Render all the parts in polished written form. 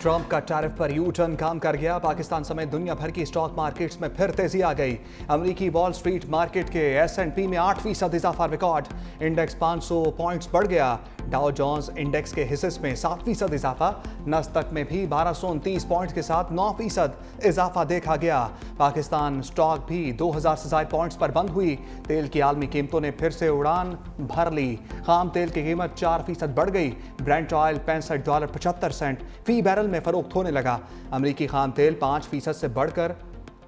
Trump का tariff पर U turn काम कर गया। पाकिस्तान समेत दुनिया भर की स्टॉक मार्केट्स में फिर तेजी आ गई। अमेरिकी वॉल स्ट्रीट मार्केट के S&P में 8% इजाफा रिकॉर्ड। इंडेक्स 500 पॉइंट्स बढ़ गया। डाउ जोन्स इंडेक्स के हिस्से में 7% इजाफा। नस्दक में भी 1229 पॉइंट्स के साथ 9% इजाफा देखा गया। पाकिस्तान स्टॉक भी 2000 से ज्यादा पॉइंट्स पर बंद हुई। तेल की आलमी कीमतों ने फिर से उड़ान भर ली। खाम तेल की कीमत 4% बढ़ गई। ब्रेंट ऑयल $65.75 फी बैरल में फरोख्त होने लगा। अमेरिकी खाम तेल 5% से बढ़कर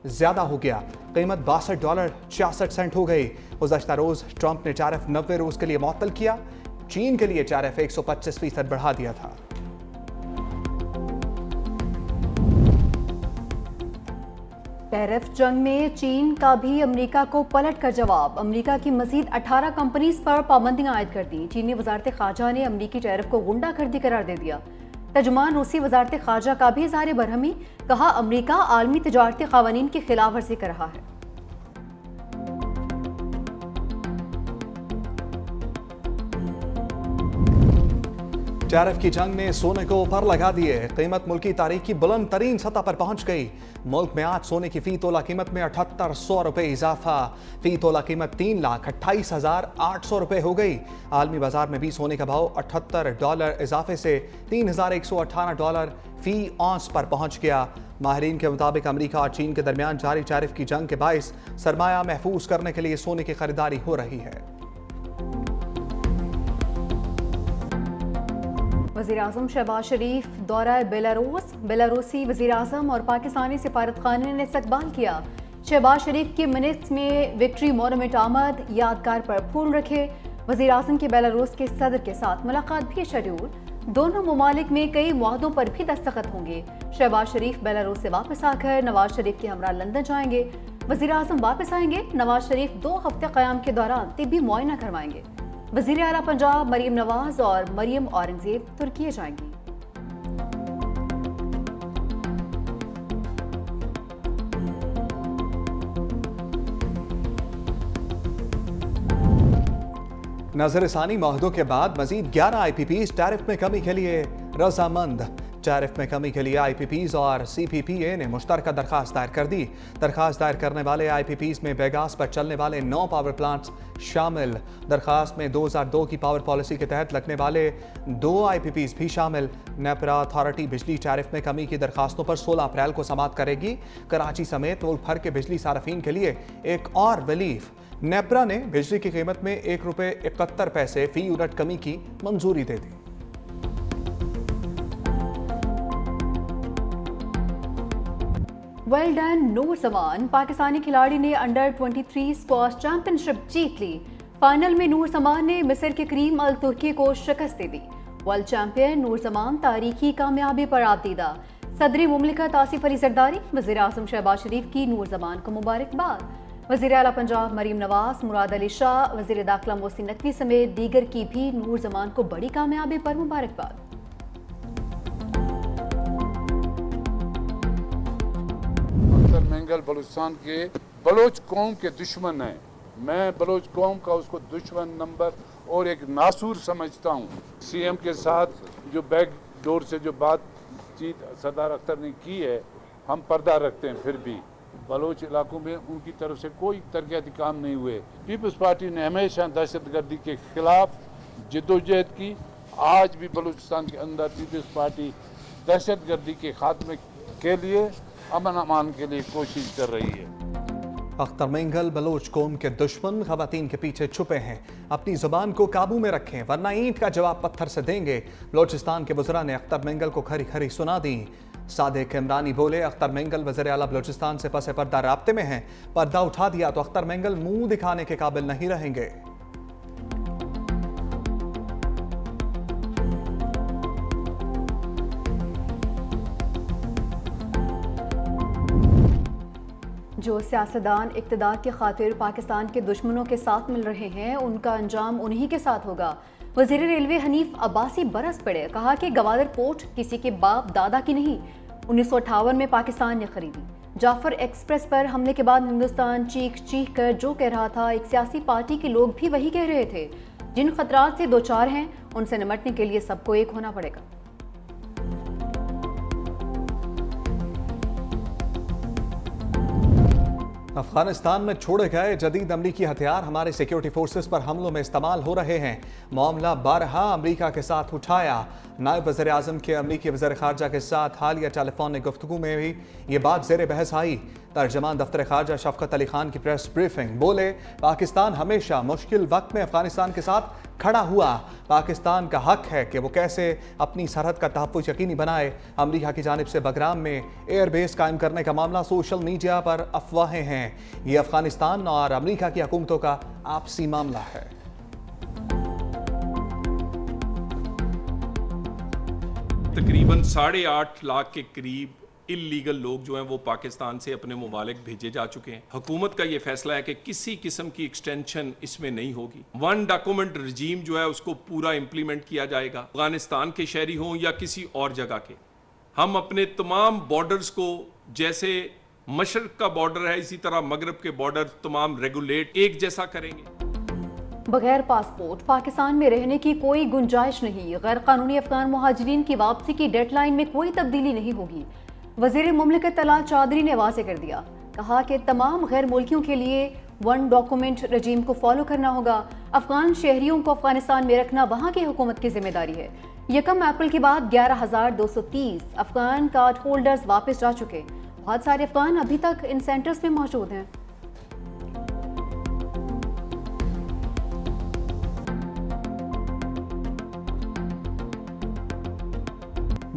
ज्यादा हो गया। कीमत $62.66 हो गई। गुज़श्ता रोज ट्रंप ने टैरिफ 90 रोज के लिए मुअत्तल किया। चीन के लिए टैरिफ 125% बढ़ा दिया था। टैरिफ जंग में चीन का भी अमेरिका को पलट कर जवाब। अमेरिका की मजीद 18 कंपनीज पर पाबंदियां आयद कर दी। चीनी वजारत खारजा ने अमेरिकी टैरिफ को गुंडागर्दी करार दे दिया। तर्जुमान रूसी वजारत खारजा का भी इज़हार बरहमी, कहा अमेरिका आलमी तिजारती क़वानीन की खिलाफ वर्जी कर रहा है। टैरिफ की जंग ने सोने को ऊपर लगा दिए। कीमत मुल्की तारीख की बुलंद तरीन सतह पर पहुंच गई। मुल्क में आज सोने की फी तोला कीमत में 7800 रुपए इजाफा। फी तोला कीमत $3,28,800 रुपए हो गई। आलमी बाजार में भी सोने का भाव $78 इजाफे से $3,118 फी औंस पर पहुंच गया। माहिरीन के मुताबिक अमेरिका और चीन के दरमियान जारी टैरिफ की जंग के बायस सरमाया महफूज करने के लिए सोने की खरीदारी हो रही है। वज़ीर-ए-आज़म शहबाज शरीफ दौरा बेलारूस, बेलारूसी वज़ीर-ए-आज़म और पाकिस्तानी सिफारतखाने ने इस्तकबाल किया। शहबाज शरीफ की मिनट्स में विक्ट्री मोनूमेंट आमद यादगार पर फूल रखे। वज़ीर-ए-आज़म की बेलारूस के सदर के साथ मुलाकात भी शेड्यूल। दोनों ममालिक में कई मुआहदों पर भी दस्तखत होंगे। शहबाज शरीफ बेलारूस से वापस आकर नवाज शरीफ के हमरा लंदन जाएंगे। वज़ीर-ए-आज़म वापस आएंगे। नवाज शरीफ 2 हफ्ते क़याम के दौरान तिब्बी मुआयना करवाएंगे। वज़ीर आला पंजाब मरियम नवाज और मरियम औरंगजेब तुर्की जाएंगी। नजरसानी मुआहदों के बाद मजीद 11 IPPs टैरिफ में कमी के लिए रजामंद। टैरिफ में कमी के लिए IPPs और CPPA ने मुश्तरका दरखास्त दायर कर दी। दरखास्त दायर करने वाले IPPs में बेगास पर चलने वाले 9 पावर प्लांट्स शामिल। दरखास्त में 2002 की पावर पॉलिसी के तहत लगने वाले 2 IPPs भी शामिल। नेपरा अथॉरिटी बिजली टैरिफ में कमी की दरखास्तों पर 16 अप्रैल को समाअत करेगी। कराची समेत मुल्क भर के बिजली सार्फिन के लिए एक और रिलीफ। नेपरा ने बिजली की कीमत में ₹1.71 फी यूनिट कमी की मंजूरी दे दी। वेल डन नूर जमान। पाकिस्तानी खिलाड़ी ने अंडर 23 स्क्वॉश चैंपियनशिप जीत ली। फाइनल में नूर जमान ने मिस्र के करीम अल तुर्की को शिकस्त दे दी। वर्ल्ड चैंपियन नूर जमान तारीखी कामयाबी पर आबदीदा। सदरी मुमलिकत आसिफ अली जरदारी, वज़ीर-ए-आज़म शहबाज शरीफ की नूर जमान को मुबारकबाद। वज़ीर आला पंजाब मरीम नवाज, मुराद अली शाह, वज़ीर दाखिला मोहसिन नकवी समेत दीगर की भी नूर जमान को बड़ी कामयाबी पर मुबारकबाद। मेंगल बलूचिस्तान के बलोच कौम के दुश्मन है। मैं बलोच कौम का उसको दुश्मन नंबर और एक नासूर समझता हूँ। CM के साथ जो बैक डोर से जो बातचीत सरदार अख्तर ने की है, हम पर्दा रखते हैं। फिर भी बलोच इलाकों में उनकी तरफ से कोई तरक्याती काम नहीं हुए। पीपल्स पार्टी ने हमेशा दहशतगर्दी के खिलाफ जद्दोजहद की। आज भी बलूचिस्तान के अंदर पीपल्स पार्टी दहशतगर्दी के खात्मे के लिए, अमन अमान के लिए कोशिश कर रही है। अख्तर मेंगल बलोच कौम के दुश्मन खवातीन के पीछे छुपे हैं। अपनी जुबान को काबू में रखें वरना ईंट का जवाब पत्थर से देंगे। बलोचिस्तान के वज़रा ने अख्तर मेंगल को खरी खरी सुना दी। सादिक इमरानी बोले, अख्तर मेंगल वज़ीर आला बलोचिस्तान से पसे पर्दा राब्ते में हैं। पर्दा उठा दिया तो अख्तर मेंगल मुंह दिखाने के काबिल नहीं रहेंगे। जो सियासतदान इक़्तिदार की खातिर पाकिस्तान के दुश्मनों के साथ मिल रहे हैं, उनका अंजाम उन्हीं के साथ होगा। वज़ीर रेलवे हनीफ अब्बासी बरस पड़े, कहा कि गवादर पोर्ट किसी के बाप दादा की नहीं, 1958 में पाकिस्तान ने खरीदी। जाफर एक्सप्रेस पर हमले के बाद हिंदुस्तान चीख चीख कर जो कह रहा था, एक सियासी पार्टी के लोग भी वही कह रहे थे। जिन खतरात से दो चार हैं, उनसे निपटने के लिए सबको एक होना पड़ेगा। अफगानिस्तान में छोड़े गए जदीद अमरीकी हथियार हमारे सिक्योरिटी फोर्सेस पर हमलों में इस्तेमाल हो रहे हैं। मामला बारहा अमरीका के साथ उठाया। नायब वज़ीर आज़म के अमरीकी वज़ीर ख़ारजा के साथ हालिया टेलीफोनिक गुफ्तगू में भी ये बात ज़ेर बहस आई। तर्जमान दफ्तर ख़ारजा शफ़क़त अली खान की प्रेस ब्रीफिंग। बोले, पाकिस्तान हमेशा मुश्किल वक्त में अफगानिस्तान के साथ खड़ा हुआ। पाकिस्तान का हक है कि वो कैसे अपनी सरहद का तहफ़्फ़ुज़ यकीनी बनाए। अमरीका की जानिब से बगराम में एयरबेस कायम करने का मामला सोशल मीडिया पर अफवाहें हैं। ये अफगानिस्तान और अमरीका की हुकूमतों का आपसी मामला है। तकरीबन 8.5 लाख के करीब इल्लीगल लोग जो हैं वो पाकिस्तान से अपने ममालिक भेजे जा चुके हैं। हुकूमत का ये फैसला है कि किसी किस्म की एक्सटेंशन इसमें नहीं होगी। 1 डॉक्यूमेंट रजीम जो है उसको पूरा इम्प्लीमेंट किया जाएगा, अफगानिस्तान के शहरी हों या किसी और जगह के। हम अपने तमाम बॉर्डर्स को, जैसे मशरक का बॉर्डर है इसी तरह मगरब के बॉर्डर तमाम रेगुलेट एक जैसा करेंगे। बगैर पासपोर्ट पाकिस्तान में रहने की कोई गुंजाइश नहीं। गैर कानूनी अफगान मुहाजिरीन की वापसी की डेडलाइन में कोई तब्दीली नहीं होगी। वज़ीर मुमलिकत तलाल चौधरी ने वाज़ेह कर दिया। कहा कि तमाम गैर मुल्कियों के लिए 1 डॉक्यूमेंट रजीम को फॉलो करना होगा। अफगान शहरियों को अफगानिस्तान में रखना वहाँ की हुकूमत की जिम्मेदारी है। 1 अप्रैल के बाद 11,230 अफगान कार्ड होल्डर्स वापस जा चुके। बहुत सारे अफगान अभी तक इन सेंटर्स में मौजूद हैं।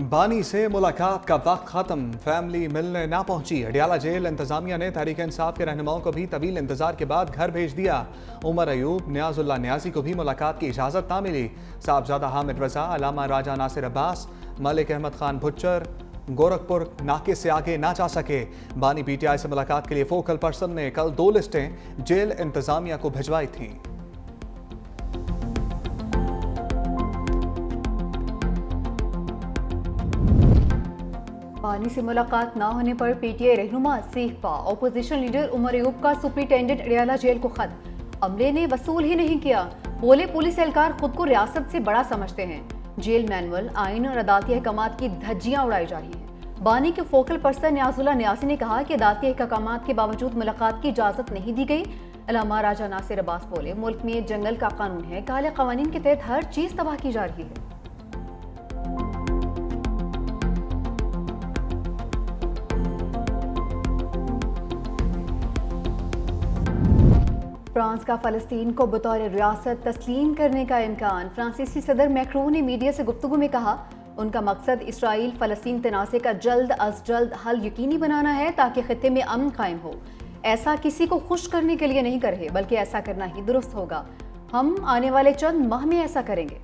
बानी से मुलाकात का वक्त खत्म, फैमिली मिलने ना पहुंची। अडियाला जेल इंतजामिया ने तहरीक इंसाफ के रहनुमाओं को भी तवील इंतजार के बाद घर भेज दिया। उमर अयूब, न्याजुल्लाह न्याजी को भी मुलाकात की इजाज़त ना मिली। साहबजादा हामिद रजा, अलामा राजा नासिर अब्बास, मलिक अहमद खान भुच्चर गोरखपुर नाके से आगे ना जा सके। बानी पीटीआई से मुलाकात के लिए फोकल पर्सन ने कल 2 लिस्टें जेल इंतजामिया को भिजवाई थीं। बानी से मुलाकात ना होने पर पीटीआई रहनुमा इस्तीफा। ऑपोजिशन लीडर उमर अयूब का सुप्रिंटेंडेंट अडियाला जेल को खत। अमले ने वसूल ही नहीं किया। बोले, पुलिस एहलकार खुद को रियासत से बड़ा समझते हैं। जेल मैनुअल, आइन और अदालती अहकामात की धज्जियां उड़ाई जा रही हैं। बानी के फोकल पर्सन न्याजुल्लाह न्यासी ने कहा कि अदालती अहकामात के बावजूद मुलाकात की इजाजत नहीं दी गई। अलामा राजा नासिर अब्बास बोले, मुल्क में जंगल का कानून है, काले कवानीन के तहत हर चीज तबाह की जा रही है। फ्रांस का फ़लस्तीन को बतौर रियासत तस्लीम करने का इम्कान। फ्रांसीसी सदर मैक्रोन ने मीडिया से गुफ्तगू में कहा, उनका मकसद इसराइल फ़लस्तीन तनाज़े का जल्द अज जल्द हल यकीनी बनाना है ताकि खित्ते में अमन कायम हो। ऐसा किसी को खुश करने के लिए नहीं कर रहे, बल्कि ऐसा करना ही दुरुस्त होगा। हम आने वाले चंद माह में ऐसा करेंगे।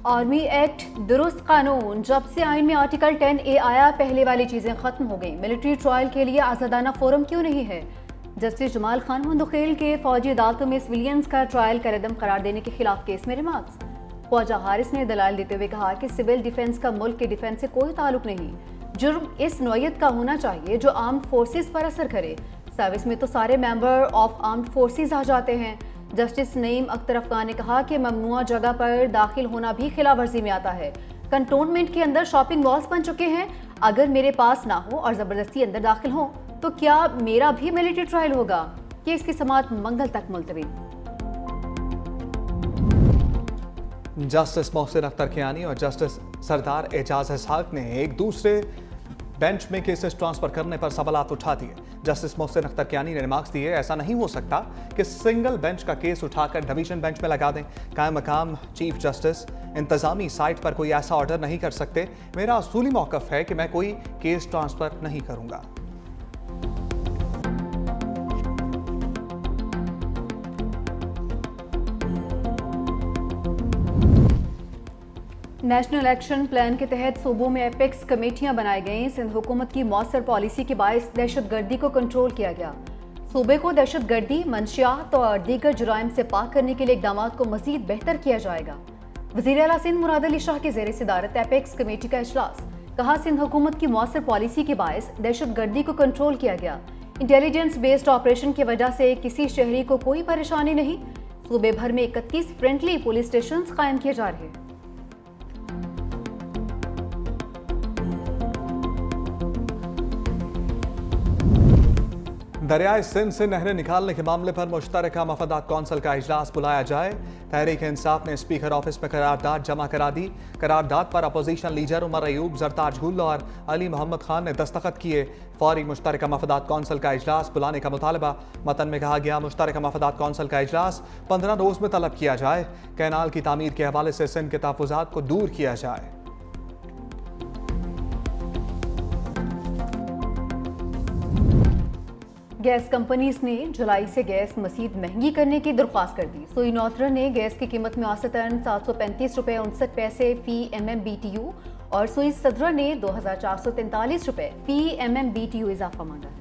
आर्मी एक्ट दुरुस्त कानून। जब से आइन में आर्टिकल 10A आया, पहले वाली चीजें खत्म हो गई। मिलिट्री ट्रायल के लिए आज़ादाना फोरम क्यों नहीं है? जस्टिस जमाल खान मुंदखेल के फौजी अदालतों में सिविलियंस का ट्रायल कलअदम करार देने के खिलाफ केस में रिमार्क्स। ख्वाजा हारिस ने दलाल देते हुए कहा कि सिविल डिफेंस का मुल्क के डिफेंस से कोई ताल्लुक नहीं। जुर्म इस नौयत का होना चाहिए जो आर्म्ड फोर्सेस पर असर करे। सर्विस में तो सारे मेंबर ऑफ आर्म्ड फोर्सेस आ जाते हैं। जस्टिस नईम अख्तर अफगान ने कहा कि ममनुआ जगह पर दाखिल होना भी खिलाफवर्जी में आता है। कंटोनमेंट के अंदर शॉपिंग मॉल्स बन चुके हैं। अगर मेरे पास ना हो और जबरदस्ती अंदर दाखिल हो तो क्या मेरा भी मिलिट्री ट्रायल होगा? केस की समाअत मंगल तक मुलतवी। जस्टिस मोहसिन अख्तर कियानी और जस्टिस सरदार एजाज इसहाक ने एक दूसरे बेंच में केसेस ट्रांसफर करने पर सवालात उठा दिए। जस्टिस मोहसिन अख्तर कियानी ने रिमार्क्स दिए, ऐसा नहीं हो सकता कि सिंगल बेंच का केस उठाकर डिवीजन बेंच में लगा दें। कायम मकाम चीफ जस्टिस इंतजामी साइट पर कोई ऐसा ऑर्डर नहीं कर सकते। मेरा असूली मौक़िफ़ है कि मैं कोई केस ट्रांसफर नहीं करूंगा। नेशनल एक्शन प्लान के तहत सूबों में एपेक्स कमेटियां बनाई गईं। सिंध हुकूमत की मौसर पॉलिसी के बायस दहशतगर्दी को कंट्रोल किया गया। सूबे को दहशतगर्दी, मंशियात और दीगर जुराइम से पाक करने के लिए इक़दाम को मजीद बेहतर किया जाएगा। वज़ीर आला सिंध मुराद अली शाह की ज़ेर सदारत एपेक्स कमेटी का इजलास। कहा, सिंध हुकूमत की मौसर पॉलिसी के बायस दहशतगर्दी को कंट्रोल किया गया। इंटेलिजेंस बेस्ड ऑपरेशन की वजह से किसी शहरी को कोई परेशानी नहीं। सूबे भर में 31 फ्रेंडली पुलिस स्टेशन कायम किए जा रहे हैं। दरियाए सिंध से नहरें निकालने के मामले पर मुश्तरका मफादात कौंसिल का इजलास बुलाया जाए। तहरीक इंसाफ ने स्पीकर ऑफिस में करारदाद जमा करा दी। करारदाद पर अपोजिशन लीडर उमर अयूब, जरताज गुल और अली मोहम्मद खान ने दस्तखत किए। फौरी मुश्तरका मफादात कौंसिल का इजलास बुलाने का मुतालबा। मतन में कहा गया, मुश्तरका मफादात कौंसिल का इजलास 15 रोज में तलब किया जाए। कैनाल की तामीर के हवाले से सिंध के तहफ़्फ़ुज़ात को दूर किया जाए। गैस कंपनीज ने जुलाई से गैस मज़ीद महंगी करने की दरख्वास्त कर दी। सोई नौतरा ने गैस की कीमत में औसतन 735 रुपये 59 पैसे फी MMBTU और सोई सदरा ने 2443 रुपये फी MMBTU इजाफा मांगा है।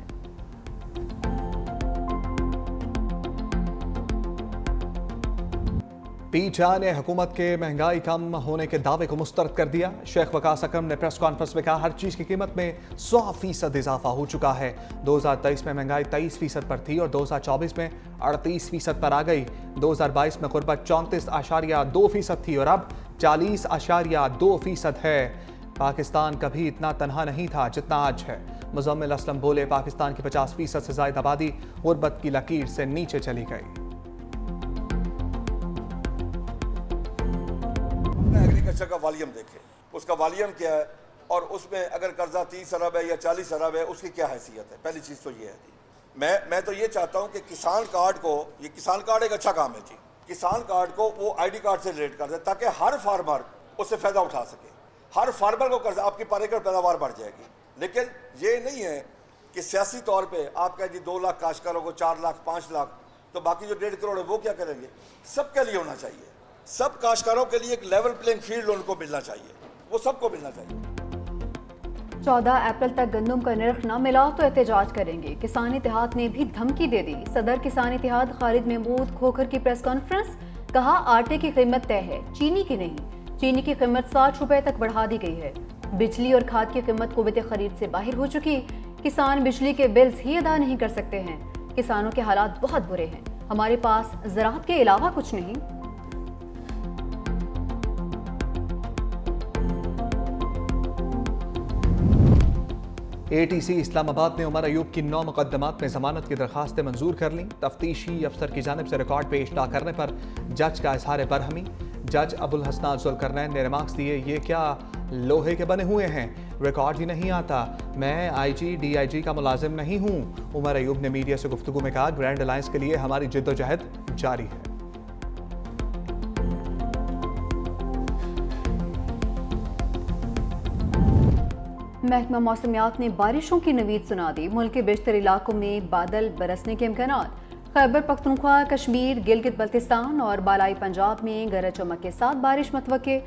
पीटीआई ने हुकूमत के महंगाई कम होने के दावे को मुस्तरद कर दिया। शेख वकास अकरम ने प्रेस कॉन्फ्रेंस में कहा, हर चीज़ की कीमत में 100% इजाफा हो चुका है। 2023 में महंगाई 23% पर थी और 2024 में 38% पर आ गई। 2022 में गुर्बत 34.2% थी और अब 40.2% है। पाकिस्तान कभी इतना तनहा नहीं था जितना आज है। मुज़म्मिल असलम बोले, पाकिस्तान की 50% से ज़ायद आबादी गुर्बत की लकीर से नीचे चली गई। एग्रीकल्चर का वॉल्यूम देखें, उसका वॉल्यूम क्या है और उसमें अगर कर्जा 30 अरब है या 40 अरब है, उसकी क्या हैसियत है। पहली चीज़ तो ये है। मैं तो ये चाहता हूँ कि किसान कार्ड को, ये किसान कार्ड एक अच्छा काम है जी, किसान कार्ड को वो ID कार्ड से रिलेट कर दे ताकि हर फार्मर उससे फ़ायदा उठा सके। हर फार्मर को कर्जा, आपकी पर एकड़ पैदावार बढ़ जाएगी। लेकिन ये नहीं है कि सियासी तौर पर आप कहें जी 2 लाख काश्तकारों को 4 लाख 5 लाख, तो बाकी जो 1.5 करोड़ है वो क्या करेंगे। सबके लिए होना चाहिए, सब काश्तकारों के लिए एक लेवल प्लेइंग फील्ड उनको मिलना चाहिए, वो सबको मिलना चाहिए। 14 अप्रैल तक गंदम का निर्ख न मिला तो एहतजाज करेंगे। किसान इत्तेहाद ने भी धमकी दे दी। सदर किसान इत्तेहाद खालिद महमूद खोखर की प्रेस कॉन्फ्रेंस, कहा आटे की कीमत तय है, चीनी की नहीं। चीनी की कीमत 60 रुपए तक बढ़ा दी गई है। बिजली और खाद की कीमत कुव्वत खरीद से बाहर हो चुकी। किसान बिजली के बिल्स ही अदा नहीं कर सकते हैं। किसानों के हालात बहुत बुरे हैं। हमारे पास ज़राअत के अलावा कुछ नहीं। ATC इस्लामाबाद ने उमर अयूब की 9 मुकदमात में जमानत की दरखास्तें मंजूर कर लीं। तफ्तीशी अफसर की जानिब से रिकॉर्ड पेश ना करने पर जज का इजहार बरहमी। जज अबुल हसनान जुल्करनैन ने रिमार्क्स दिए, ये क्या लोहे के बने हुए हैं, रिकॉर्ड ही नहीं आता, मैं IG DIG का मुलाजिम नहीं हूँ। उमर अयूब ने मीडिया से गुफ्तगू में कहा, ग्रैंड अलायंस के लिए हमारी जिद्दोजहद जारी है। महकमा मौसमियात ने बारिशों की नवीद सुना दी। मुल्क के बेशतर इलाकों में बादल बरसने के इम्कानात। खैबर पख्तूनख्वा, कश्मीर, गिलगित बल्तिस्तान और बालाई पंजाब में गरज चमक के साथ बारिश मतवक्के।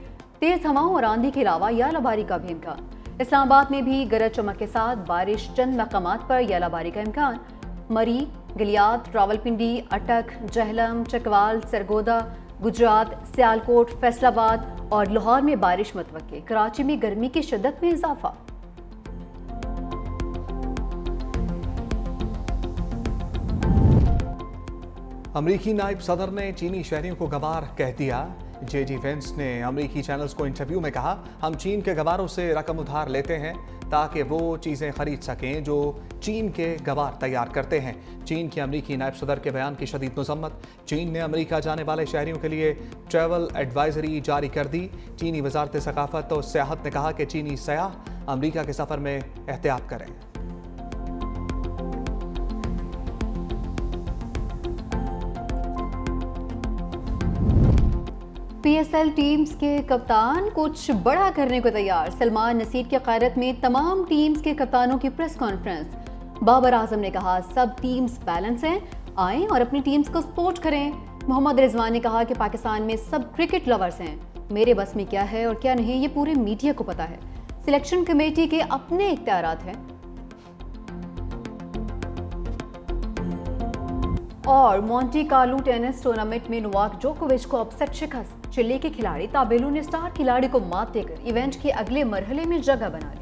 तेज हवाओं और आंधी के अलावा यालाबारी का भी इम्कान। इस्लामाबाद में भी गरज चमक के साथ बारिश, चंद मकामात पर यालाबारी का इम्कान। मरी, गलियात, रावलपिंडी, अटक, जहलम, चकवाल, सरगोदा, गुजरात, सियालकोट, फैसलाबाद और लाहौर में बारिश मतवक्के। कराची में गर्मी की शिद्दत में इजाफा। अमरीकी नायब सदर ने चीनी शहरियों को गवार कह दिया। JD वेंस ने अमरीकी चैनल्स को इंटरव्यू में कहा, हम चीन के गवारों से रकम उधार लेते हैं ताकि वो चीज़ें खरीद सकें जो चीन के गवार तैयार करते हैं। चीन के अमरीकी नायब सदर के बयान की शदीद मजम्मत। चीन ने अमरीका जाने वाले शहरियों के लिए ट्रैवल एडवाइजरी जारी कर दी। चीनी वजारत सकाफत और सियाहत ने कहा कि चीनी सयाह अमरीका के सफ़र में एहतियात करें। PSL टीम्स के कप्तान कुछ बड़ा करने को तैयार। सलमान नसीर की क़यादत में तमाम टीम्स के कप्तानों की प्रेस कॉन्फ्रेंस। बाबर आजम ने कहा, सब टीम्स बैलेंस हैं, आएं और अपनी टीम्स को सपोर्ट करें। मोहम्मद रिजवान ने कहा कि पाकिस्तान में सब क्रिकेट लवर्स हैं, मेरे बस में क्या है और क्या नहीं ये पूरे मीडिया को पता है। सिलेक्शन कमेटी के अपने इख्तियारात हैं। और मोंटी कार्लो टेनिस टूर्नामेंट में नोवाक जोकोविच को अपसेट शिकस्त। चिली के खिलाड़ी ताबेलू ने स्टार खिलाड़ी को मात देकर इवेंट के अगले मरहले में जगह बना ली।